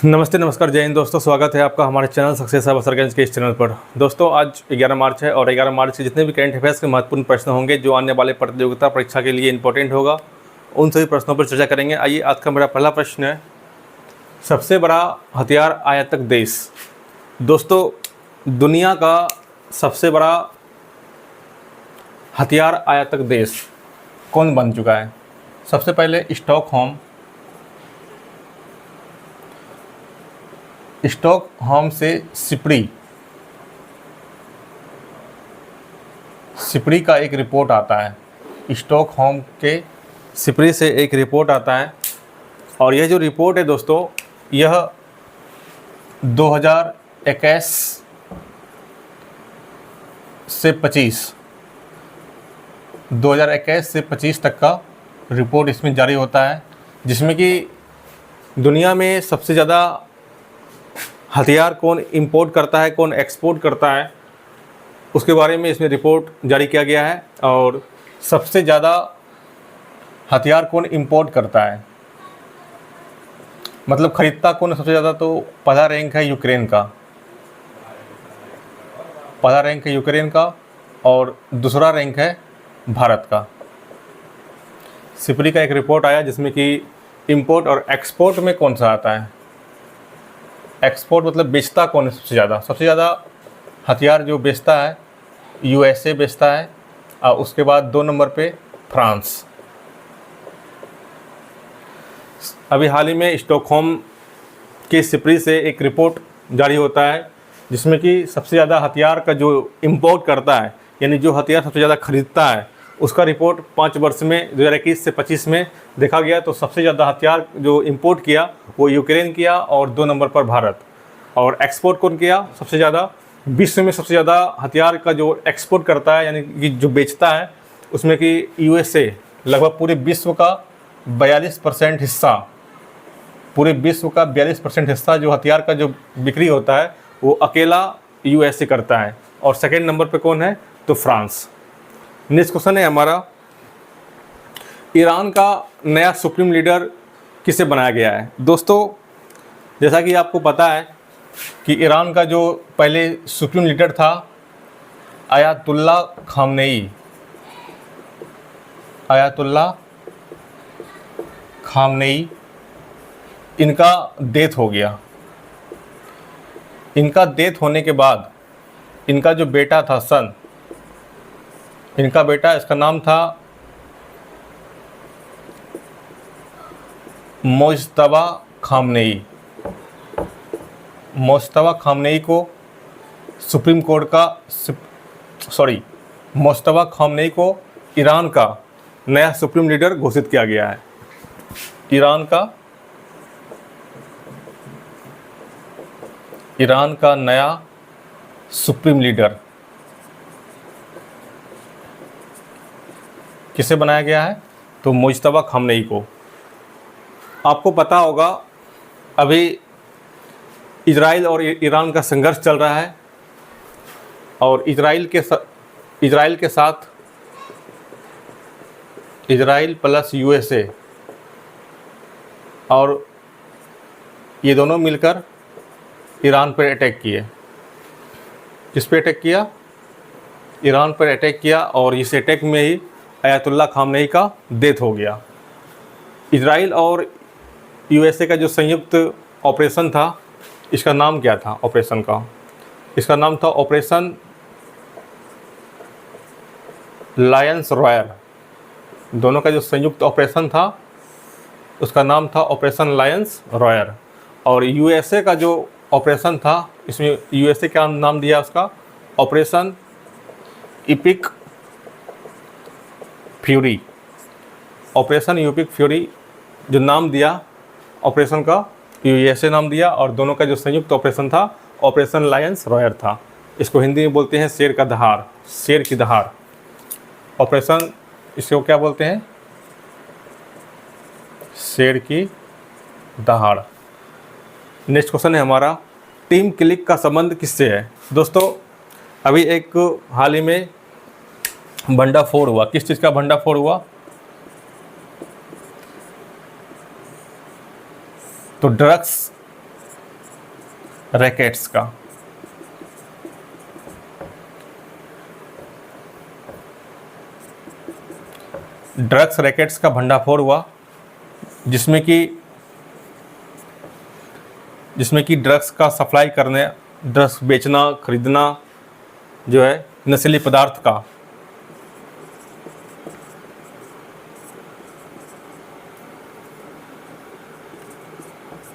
नमस्ते नमस्कार जय हिंद दोस्तों, स्वागत है आपका हमारे चैनल सक्सेस बसरगंज के इस चैनल पर। दोस्तों आज 11 मार्च है और 11 मार्च से जितने भी करंट अफेयर्स के महत्वपूर्ण प्रश्न होंगे जो आने वाले प्रतियोगिता परीक्षा के लिए इंपॉर्टेंट होगा, उन सभी प्रश्नों पर चर्चा करेंगे। आइए, आज का मेरा पहला प्रश्न है, सबसे बड़ा हथियार आयातक देश। दोस्तों, दुनिया का सबसे बड़ा हथियार आयातक देश कौन बन चुका है? सबसे पहले स्टॉकहोम से सिपरी का एक रिपोर्ट आता है। स्टॉकहोम के सिपरी से एक रिपोर्ट आता है और यह जो रिपोर्ट है दोस्तों, यह 2021 से 25 तक का रिपोर्ट इसमें जारी होता है, जिसमें कि दुनिया में सबसे ज़्यादा हथियार कौन इंपोर्ट करता है, कौन एक्सपोर्ट करता है, उसके बारे में इसमें रिपोर्ट जारी किया गया है। और सबसे ज़्यादा हथियार कौन इंपोर्ट करता है, मतलब खरीदता कौन सबसे ज़्यादा, तो पहला रैंक है यूक्रेन का और दूसरा रैंक है भारत का। सिपरी का एक रिपोर्ट आया जिसमें कि इंपोर्ट और एक्सपोर्ट में कौन सा आता है। एक्सपोर्ट मतलब बेचता कौन है सबसे ज़्यादा हथियार जो बेचता है, यूएसए बेचता है और उसके बाद 2 नंबर पे फ्रांस। अभी हाल ही में स्टॉकहोम के सिपरी से एक रिपोर्ट जारी होता है जिसमें कि सबसे ज़्यादा हथियार का जो इंपोर्ट करता है, यानी जो हथियार सबसे ज़्यादा खरीदता है, उसका रिपोर्ट 5 वर्ष में 2021 से 25 में देखा गया। तो सबसे ज़्यादा हथियार जो इंपोर्ट किया वो यूक्रेन किया और 2 नंबर पर भारत। और एक्सपोर्ट कौन किया सबसे ज़्यादा? विश्व में सबसे ज़्यादा हथियार का जो एक्सपोर्ट करता है, यानी कि जो बेचता है, उसमें कि यूएसए लगभग पूरे विश्व का 42% हिस्सा, जो हथियार का जो बिक्री होता है वो अकेला यूएसए करता है। और सेकेंड नंबर पे कौन है? तो फ्रांस। नेक्स्ट क्वेश्चन है हमारा, ईरान का नया सुप्रीम लीडर किसे बनाया गया है? दोस्तों, जैसा कि आपको पता है कि ईरान का जो पहले सुप्रीम लीडर था आयतुल्ला खामनेई, इनका डेथ हो गया। इनका डेथ होने के बाद इनका जो बेटा था इसका नाम था मोज्तबा खामनेई। मोज्तबा खामनेई को ईरान का नया सुप्रीम लीडर घोषित किया गया है। ईरान का नया सुप्रीम लीडर किसे बनाया गया है? तो मुज्तबा खामनेई को। आपको पता होगा अभी इजराइल और ईरान का संघर्ष चल रहा है और इजराइल प्लस यूएसए और ये दोनों मिलकर ईरान पर अटैक किए। किस पे अटैक किया? ईरान पर अटैक किया और इस अटैक में ही आयतुल्ला खामनेई का डेथ हो गया। इजराइल और यूएसए का जो संयुक्त ऑपरेशन था, इसका नाम क्या था ऑपरेशन का? इसका नाम था ऑपरेशन लायंस रॉयर। दोनों का जो संयुक्त ऑपरेशन था उसका नाम था ऑपरेशन लायंस रॉयर। और यूएसए का जो ऑपरेशन था, इसमें यूएसए क्या नाम दिया उसका? Operation EPIC fury. जो नाम दिया ऑपरेशन का, यूएसए नाम दिया, और दोनों का जो संयुक्त ऑपरेशन था ऑपरेशन लायंस रॉयर था। इसको हिंदी में बोलते हैं शेर की दहाड़ ऑपरेशन। इसको क्या बोलते हैं? शेर की दहाड़। नेक्स्ट क्वेश्चन है हमारा, टीम क्लिक का संबंध किससे है? दोस्तों, अभी एक हाल ही में भंडाफोड़ हुआ। किस चीज़ का भंडाफोड़ हुआ? तो ड्रग्स रैकेट्स का। ड्रग्स रैकेट्स का भंडाफोड़ हुआ, जिसमें कि ड्रग्स का सप्लाई करने, ड्रग्स बेचना, खरीदना जो है नशीले पदार्थ का,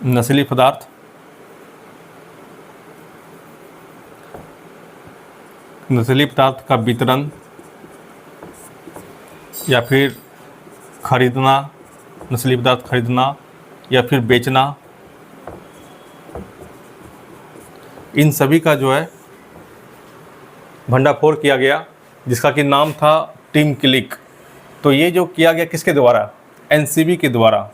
नशीले पदार्थ का वितरण या फिर खरीदना, नशीले पदार्थ खरीदना या फिर बेचना, इन सभी का जो है भंडाफोड़ किया गया, जिसका कि नाम था टीम क्लिक। तो ये जो किया गया किसके द्वारा? एनसीबी के द्वारा,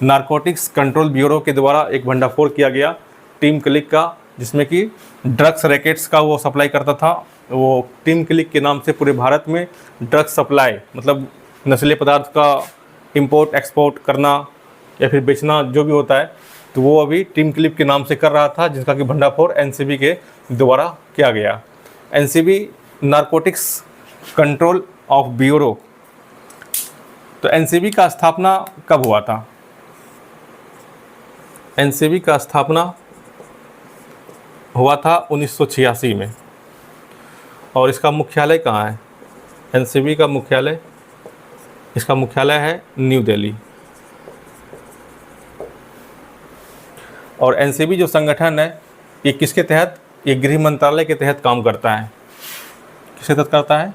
नारकोटिक्स कंट्रोल ब्यूरो के द्वारा एक भंडाफोड़ किया गया टीम क्लिक का, जिसमें कि ड्रग्स रैकेट्स का वो सप्लाई करता था। वो टीम क्लिक के नाम से पूरे भारत में ड्रग्स सप्लाई, मतलब नशीले पदार्थ का इंपोर्ट एक्सपोर्ट करना या फिर बेचना जो भी होता है, तो वो अभी टीम क्लिक के नाम से कर रहा था, जिसका कि भंडाफोड़ एनसीबी के द्वारा किया गया। NCB narcotics control of bureau. तो एनसीबी का स्थापना कब हुआ था? एनसीबी का स्थापना हुआ था 1986 में। और इसका मुख्यालय कहाँ है? एनसीबी का मुख्यालय, इसका मुख्यालय है न्यू दिल्ली। और एनसीबी जो संगठन है ये किसके तहत? ये गृह मंत्रालय के तहत काम करता है। किसके तहत करता है?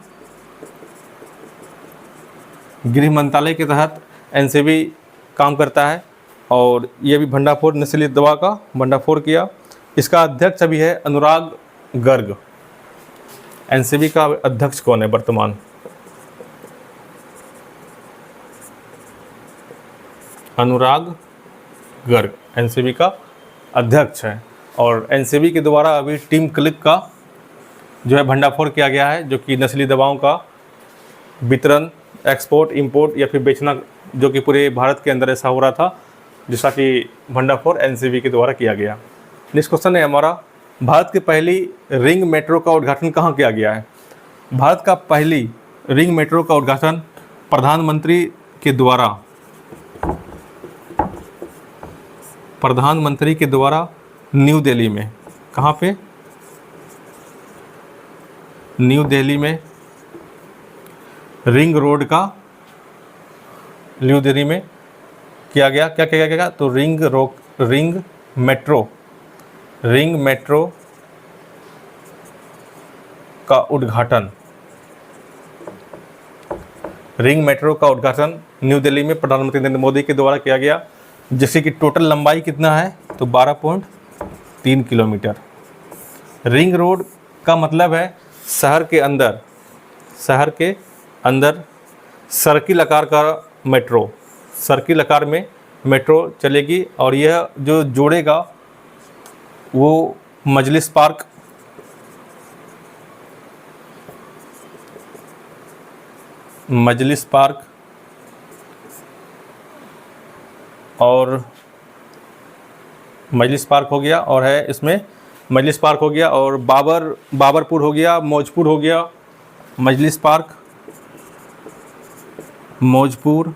गृह मंत्रालय के तहत एनसीबी काम करता है। और ये भी भंडाफोड़, नशीली दवा का भंडाफोड़ किया। इसका अध्यक्ष अभी है अनुराग गर्ग। एनसीबी का अध्यक्ष कौन है वर्तमान? अनुराग गर्ग एनसीबी का अध्यक्ष है। और एनसीबी के द्वारा अभी टीम क्लिक का जो है भंडाफोड़ किया गया है, जो कि नशीली दवाओं का वितरण, एक्सपोर्ट, इंपोर्ट या फिर बेचना, जो कि पूरे भारत के अंदर ऐसा हो रहा था, जिसका कि भंडाफोड़ एनसीबी के द्वारा किया गया। नेक्स्ट क्वेश्चन है हमारा, भारत की पहली रिंग मेट्रो का उद्घाटन कहाँ किया गया है? भारत का पहली रिंग मेट्रो का उद्घाटन प्रधानमंत्री के द्वारा न्यू दिल्ली में। कहाँ पे? न्यू दिल्ली में रिंग रोड का, न्यू दिल्ली में किया गया। क्या किया गया? तो रिंग मेट्रो का उद्घाटन, रिंग मेट्रो का उद्घाटन न्यू दिल्ली में प्रधानमंत्री नरेंद्र मोदी के द्वारा किया गया, जिसकी कि टोटल लंबाई कितना है? तो 12.3 किलोमीटर। रिंग रोड का मतलब है शहर के अंदर सर्किल आकार का मेट्रो, सर्किल आकार में मेट्रो चलेगी। और यह जो जोड़ेगा वो मजलिस पार्क, और मजलिस पार्क हो गया, और है इसमें मजलिस पार्क हो गया, और बाबरपुर हो गया, मौजपुर हो गया, मजलिस पार्क, मौजपुर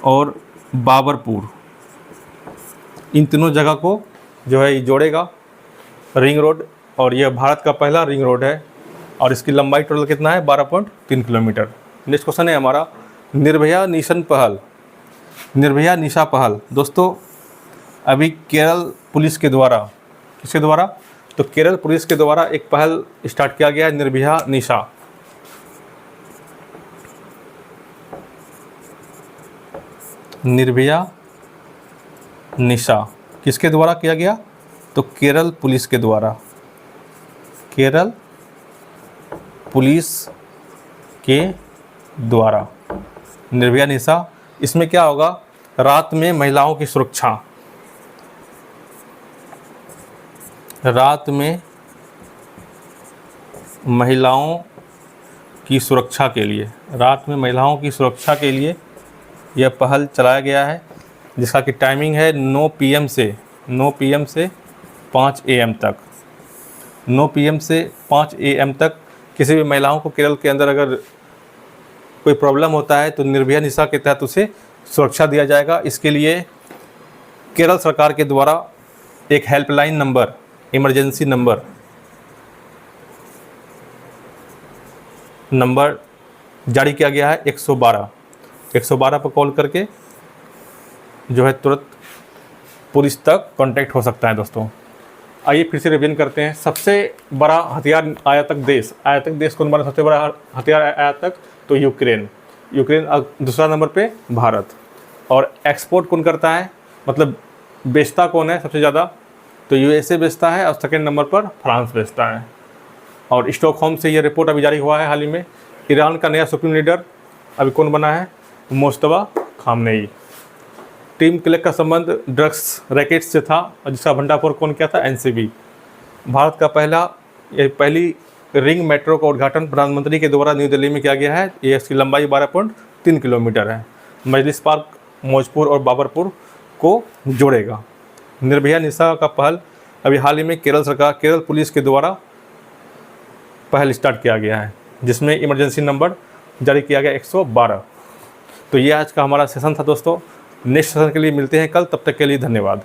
और बाबरपुर, इन तीनों जगह को जो है ये जोड़ेगा रिंग रोड। और यह भारत का पहला रिंग रोड है, और इसकी लंबाई टोटल कितना है? 12.3 किलोमीटर। नेक्स्ट क्वेश्चन है हमारा, निर्भया निशा पहल। दोस्तों अभी केरल पुलिस के द्वारा, किसके द्वारा? तो केरल पुलिस के द्वारा एक पहल स्टार्ट किया गया है, निर्भया निशा किसके द्वारा किया गया? तो केरल पुलिस के द्वारा, केरल पुलिस के द्वारा निर्भया निशा। इसमें क्या होगा? रात में महिलाओं की सुरक्षा, रात में महिलाओं की सुरक्षा के लिए, रात में महिलाओं की सुरक्षा के लिए यह पहल चलाया गया है, जिसका कि टाइमिंग है 9 PM से 5 AM तक, 9 PM से 5 AM तक किसी भी महिलाओं को केरल के अंदर अगर कोई प्रॉब्लम होता है तो निर्भया निशा के तहत उसे सुरक्षा दिया जाएगा। इसके लिए केरल सरकार के द्वारा एक हेल्पलाइन नंबर, इमरजेंसी नंबर जारी किया गया है 112 पर कॉल करके जो है तुरंत पुलिस तक कांटेक्ट हो सकता है। दोस्तों आइए फिर से रिवीजन करते हैं। सबसे बड़ा हथियार आयातक देश कौन बना सबसे बड़ा हथियार आयातक? तो यूक्रेन। दूसरा नंबर पे भारत। और एक्सपोर्ट कौन करता है, मतलब बेचता कौन है सबसे ज़्यादा? तो USA बेचता है और सेकेंड नंबर पर फ्रांस बेचता है। और स्टॉकहोम से ये रिपोर्ट अभी जारी हुआ है हाल ही में। ईरान का नया सुप्रीम लीडर अभी कौन बना है? मुस्तफा खामनेई। टीम क्लिक का संबंध ड्रग्स रैकेट से था और जिसका भंडाफोड़ कौन किया था? NCB। भारत का पहली रिंग मेट्रो का उद्घाटन प्रधानमंत्री के द्वारा न्यू दिल्ली में किया गया है। ये इसकी लंबाई 12.3 किलोमीटर है। मजलिस पार्क मौजपुर और बाबरपुर को जोड़ेगा। निर्भया निशा का पहल अभी हाल ही में केरल पुलिस के द्वारा पहल स्टार्ट किया गया है, जिसमें इमरजेंसी नंबर जारी किया गया 112। तो ये आज का हमारा सेशन था दोस्तों। नेक्स्ट सेशन के लिए मिलते हैं कल, तब तक के लिए धन्यवाद।